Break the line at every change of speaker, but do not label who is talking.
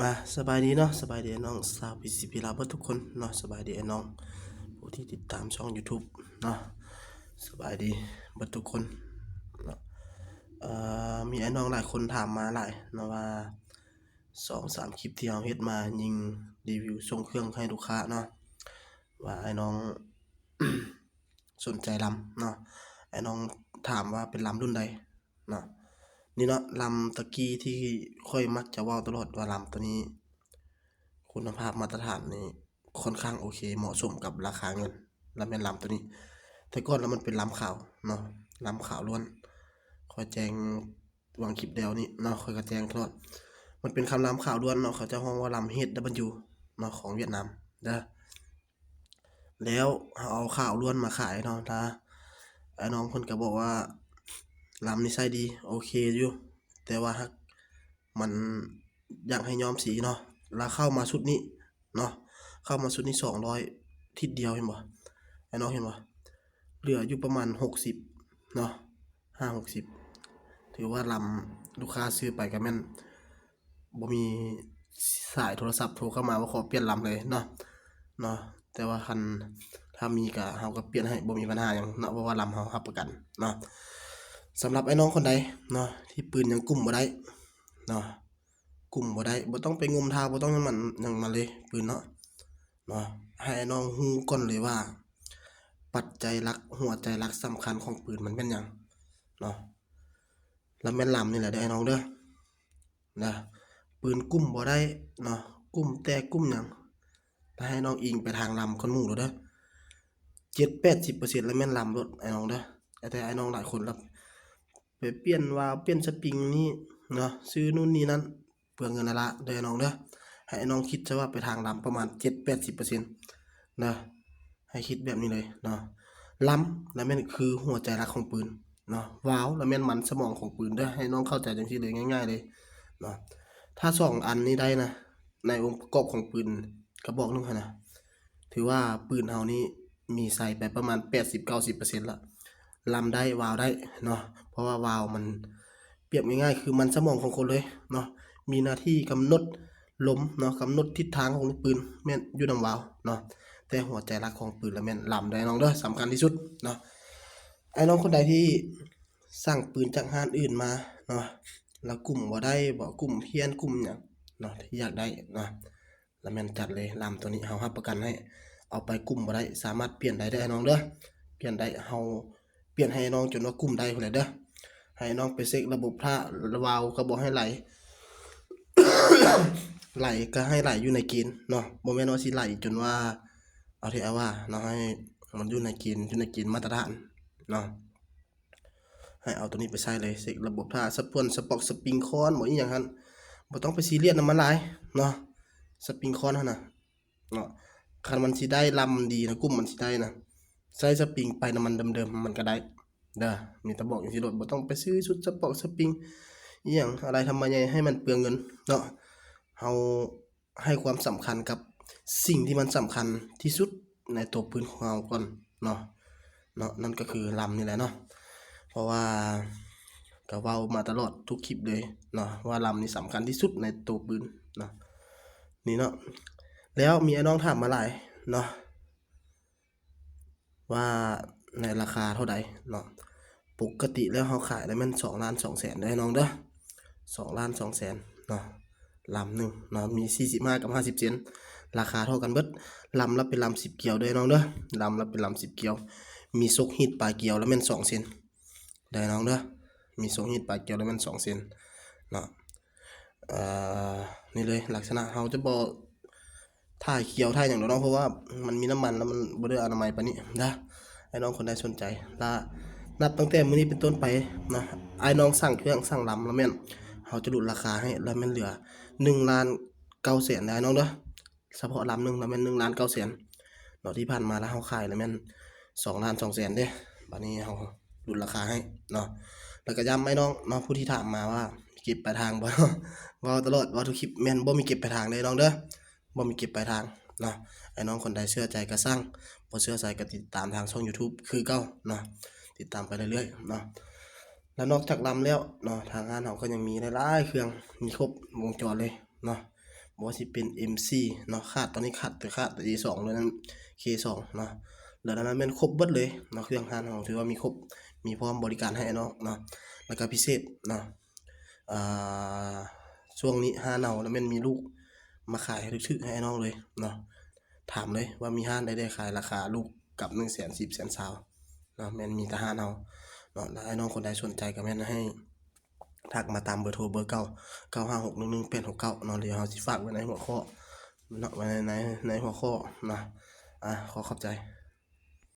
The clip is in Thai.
มาสบายดีเนาะสบายดีน้องสาวพีซีพีลาเบิดทุกคนเนาะสบายดีน้องผู้ที่ติดตามช่อง YouTube เนาะสบายดีเบิดทุกคนเนาะมีน้องหลายคนถามมาหลายเนาะว่า2-3คลิปที่เราเฮ็ดมายิงรีวิวส่งเครื่องให้ลูกค้าเนาะว่าน้อง สนใจลำเนาะน้องถามว่าเป็นลำรุ่นใดเนาะนี่เนาะลำตะกี้ที่ค่อยมักจะเว้าตลอดว่าลำตัวนี้คุณภาพมาตรฐานนี่ค่อนข้างโอเคเหมาะสมกับราคาเงินแล้วแม่นลำตัวนี้แต่ก่อนแล้วมันเป็นลำขาวเนาะลำขาวล้วนค่อยแจ้งวางคลิปเดียวนี้เนาะค่อยก็แจ้งตลอดมันเป็นคำลำขาวล้วนเนาะเขาจะฮ้องว่าลำ HW เนาะของเวียดนามเด้อแล้วเอาขาวล้วนมาขายเนาะถ้าน้องเพิ่นก็บอกว่าลำนี้ใช้ดีโอเคอยู่แต่ว่าฮักมันอยากให้ย้อมสีเนาะแล้วเข้ามาชุดนี้เนาะเข้ามาชุดนี้200ทิศเดียวเห็นบ่น้องเห็นบ่เหลืออยู่ประมาณ60เนาะ50ถือว่าลำลูกค้าซื้อไปก็แม่นบ่มีสายโทรศัพท์โทรเข้ามาว่าขอเปลี่ยนลำเลยเนาะแต่ว่าคันถ้ามีก็เฮาก็เปลี่ยนให้บ่มีปัญหาหยังเนาะเพราะว่าลำเฮารับประกันเนาะสำหรับน้องคนใดเนาะที่ปืนยังกุมบ่ได้เนาะกุมบ่ได้บ่ต้องไปงมทางบ่ต้องมันหยังมาเลยปืนเนาะให้น้องฮู้ก่อนเลยว่าปัจจัยหลักหัวใจหลักสำคัญของปืนมันเป็นหยังเนาะแล้วแม่นลำนี่แหละเด้อน้องเด้อนะปืนกุมบ่ได้เนาะกุมแต่กุมหยังถ้าให้น้องอิงไปทางลำคนหมู่เด้อ 70-80% แล้วแม่นลำรถน้องเด้อแต่น้องหลายคนแล้วไปเปลี่ยนวาล์วเปลี่ยนสปริงนี่เนาะซื้อนู่นนี่นั่นเปลืองเงินนั่นละเด้อน้องเด้อให้น้องคิดซะว่าไปทางลำประมาณ 7-80% นะให้คิดแบบนี้เลยเนาะลำแล้วแม่นคือหัวใจหลักของปืนเนาะวาล์วแล้วแม่นมันสมองของปืนเด้อให้น้องเข้าใจจังซี่เลยง่ายๆเลยเนาะถ้า2อันนี้ได้นะในองค์ประกอบของปืนกระบอกนึงหั่นน่ะถือว่าปืนเฮานี่มีใส่ไปประมาณ 80-90% แล้วลำได้วาล์วได้เนาะเพราะว่าวาล์วมันเปรียบง่ายๆคือมันสมองของคนเลยเนาะมีหน้าที่กำหนดลมเนาะกำหนดทิศทางของลูกปืนแม่นอยู่นำวาล์วเนาะแต่หัวใจหลักของปืนแล้วแม่นลำได้น้องเด้อสำคัญที่สุดเนาะน้องคนใดที่สั่งปืนจากห้านอื่นมาเนาะแล้วกลุ่มบ่ได้บ่กลุ่มเพี้ยนกลุ่มหยังเนาะที่อยากได้เนาะแล้วแม่นจัดเลยลำตัวนี้เฮารับประกันให้เอาไปกลุ่มบ่ได้สามารถเปลี่ยนได้เด้อน้องเด้อเปลี่ยนได้เฮาเปลี่ยนให้น้องจนว่ากลุ่มได้พุ่นแหละเด้อให้น้องไปเช็กระบบพระวาล์วก็บ่ให้ไหล ไหลก็ให้ไหลอยู่ในเกณฑ์เนาะบ่แม่นว่าสิไหลจนว่าเอาที่ว่าเนาะให้มันอยู่ในเกณฑ์มาตรฐานเนาะให้เอาตัวนี้ไปใช้เลยเช็กระบบท่าสปอนสปอกสปริงคอนบ่อีหยังหั่นบ่ต้องไปซีเรียสนำมันหลายเนาะสปริงคอนหั่นน่ะเนาะคันมันสิได้ลำดีนะกลุ่มมันสิได้นะใส่สปริงไปน้ำมันเดิมๆมันก็ได้เด้อมีแต่บอกจังซี่โลดบ่ต้องไปซื้อชุดสปอกสปริงอีหยังอะไรทำมาใหญ่ให้มันเปลืองเงินเนาะเฮาให้ความสำคัญกับสิ่งที่มันสำคัญที่สุดในตัวปืนของเราก่อนเนาะนั่นก็คือลำนี่แหละเนาะเพราะว่าก็เว้ามาตลอดทุกคลิปเลยเนาะว่าลำนี่สำคัญที่สุดในตัวปืนเนาะนี่เนาะแล้วมีน้องถามมาหลายเนาะว่าในราคาเท่าใดเนาะปกติแล้วเฮาขายได้มัน2,200,000ได้น้องเด้อ2,200,000เนาะลำหนึ่งเนาะมี45กับ50เซนราคาเท่ากันเบิดลำละเป็นลำ10เกี่ยวเด้อน้องเด้อลำละเป็นลำ10เกี่ยวมีซกฮีดปลายเกี่ยวแล้วแม่น2เซนได้น้องเด้อมีซกฮีดปลายเกี่ยวแล้วแม่น2เซนเนาะนี่เลยลักษณะเฮาจะบ่ถ่ายเกี่ยวถ่ายหยังดอกเนาะเพราะว่ามันมีน้ำมันแล้วมันบ่ได้อนามัยปานนี้นะให้น้องคนใดสนใจถ้านับตั้งแต่มื้อนี้เป็นต้นไปนะน้องสั่งเครื่องสั่งลำแล้วแม่นเฮาจะลดราคาให้แล้วแม่นเหลือ1,900,000ได้น้องเด้อเฉพาะลำนึงแล้วแม่น1,900,000เนาะที่ผ่านมาแล้วเฮาขายแล้วแม่น2,200,000เด้บัดนี้เฮาลดราคาให้เนาะแล้วก็ย้ำให้น้องเนาะผู้ที่ถามมาว่าเก็บปลายทางบ่ เว้าตลอดว่าทุกคลิปแม่นบ่มีเก็บปลายทางเด้น้องเด้อบ่มีเก็บปลายทางเนาะน้องคนใดเชื่อใจก็สั่งบ่เชื่อใจก็ติดตามทางช่อง YouTube คือเก่าเนาะติดตามไปเรื่อยๆเนาะแล้วนอกจากลำแล้วเนาะทางร้านเฮาก็ยังมีหลายๆเครื่องมีครบวงจรเลยเนาะ บ่ว่าสิเป็น MC เนาะขาดตอนนี้ขาดแต่ A2 แล้วนั้น K2 เนาะแล้วนั้นแม่นครบเบิดเลยเนาะเครื่องร้านเราถือว่ามีครบมีพร้อมบริการให้เนาะแล้วก็พิเศษเนาะอ่าช่วงนี้ห้านเนาแล้วแม่นมีลูกมาขายให้ถึกๆให้น้องเลยเนาะถามเลยว่ามีห้านใดๆขายราคาลูกกับ 100,000 10,000 20,000เนาะแม่นมีแต่ห้านเนาเนาะแล้วให้น้องคนใดสนใจก็แม่นให้ทักมาตามเบอร์โทรเบอร์เก่า95611 869เนาะเดี๋ยวเราสิฝากไว้ในหัวข้อเนาะไว้ในหัวข้อนะขอขอบใจ